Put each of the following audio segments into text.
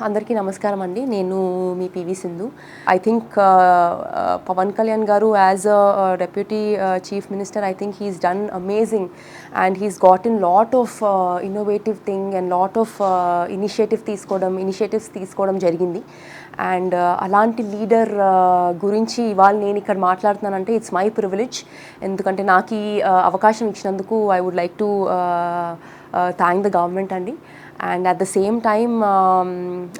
అందరికీ నమస్కారం అండి. నేను మీ P V Sindhu. I think Pawan Kalyan గారు as deputy chief minister, I think he's done amazing and he's got in lot of innovative thing and lot of initiatives తీసుకోవడం జరిగింది. అండ్ అలాంటి లీడర్ గురించి ఇవాళ నేను ఇక్కడ మాట్లాడుతున్నానంటే ఇట్స్ మై ప్రివిలేజ్. ఎందుకంటే నాకు ఈ అవకాశం ఇచ్చినందుకు I would like to thank the government అండి. And at the same time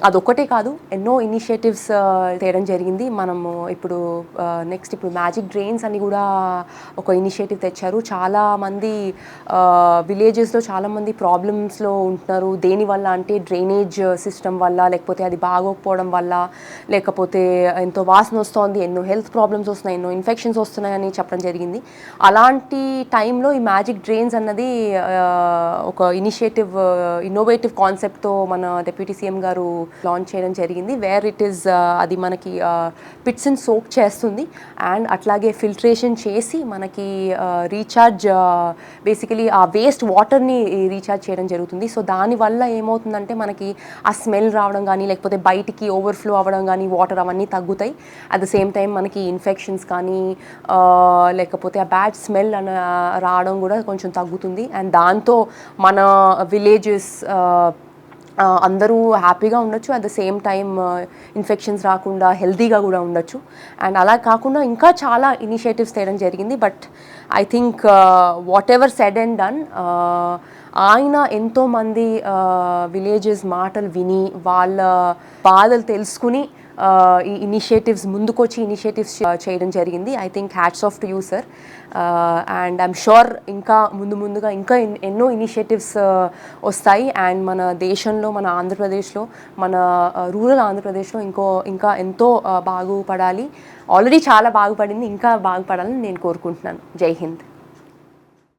అదొక్కటే కాదు, ఎన్నో ఇనిషియేటివ్స్ చేయడం జరిగింది. మనము ఇప్పుడు నెక్స్ట్ మ్యాజిక్ డ్రైన్స్ అని కూడా ఒక ఇనిషియేటివ్ తెచ్చారు. చాలామంది విలేజెస్లో చాలామంది ప్రాబ్లమ్స్లో ఉంటున్నారు. దేనివల్ల అంటే డ్రైనేజ్ సిస్టమ్ వల్ల, లేకపోతే అది బాగోకపోవడం వల్ల, లేకపోతే ఎంతో వాసన వస్తుంది, ఎన్నో హెల్త్ ప్రాబ్లమ్స్ వస్తున్నాయి, ఎన్నో ఇన్ఫెక్షన్స్ వస్తున్నాయని చెప్పడం జరిగింది. అలాంటి టైంలో ఈ మ్యాజిక్ డ్రైన్స్ అన్నది ఒక ఇన్నోవేటివ్ కాన్సెప్ట్తో మన డిప్యూటీ సీఎం గారు లాంచ్ చేయడం జరిగింది. వేర్ ఇట్ ఈస్ అది మనకి పిట్స్ని సోక్ చేస్తుంది అండ్ అట్లాగే ఫిల్ట్రేషన్ చేసి మనకి రీఛార్జ్ బేసికలీ ఆ వేస్ట్ వాటర్ని రీఛార్జ్ చేయడం జరుగుతుంది. సో దానివల్ల ఏమవుతుందంటే మనకి ఆ స్మెల్ రావడం కానీ, లేకపోతే బయటికి ఓవర్ఫ్లో అవ్వడం కానీ వాటర్ అవన్నీ తగ్గుతాయి. అట్ ద సేమ్ టైం మనకి ఇన్ఫెక్షన్స్ కానీ లేకపోతే ఆ బ్యాడ్ స్మెల్ రావడం కూడా కొంచెం తగ్గుతుంది. అండ్ దాంతో మన విలేజెస్ అందరూ హ్యాపీగా ఉండొచ్చు. At the same time infections రాకుండా హెల్తీగా కూడా ఉండొచ్చు. అండ్ అలా కాకుండా ఇంకా చాలా ఇనిషియేటివ్స్ చేయడం జరిగింది. But I think what ever said and done, ఆయన ఎంతోమంది విలేజెస్ మాటలు విని వాళ్ళ బాధలు తెలుసుకుని ఈ ఇనిషియేటివ్స్ చేయడం జరిగింది. I think hats off to you sir. And I'm sure ఇంకా ముందుగా ఇంకా ఎన్నో ఇనిషియేటివ్స్ వస్తాయి. అండ్ మన దేశంలో, మన ఆంధ్రప్రదేశ్లో, మన రూరల్ ఆంధ్రప్రదేశ్లో ఇంకా ఎంతో బాగుపడాలి. ఆల్రెడీ చాలా బాగుపడింది, ఇంకా బాగుపడాలని నేను కోరుకుంటున్నాను. జై హింద్.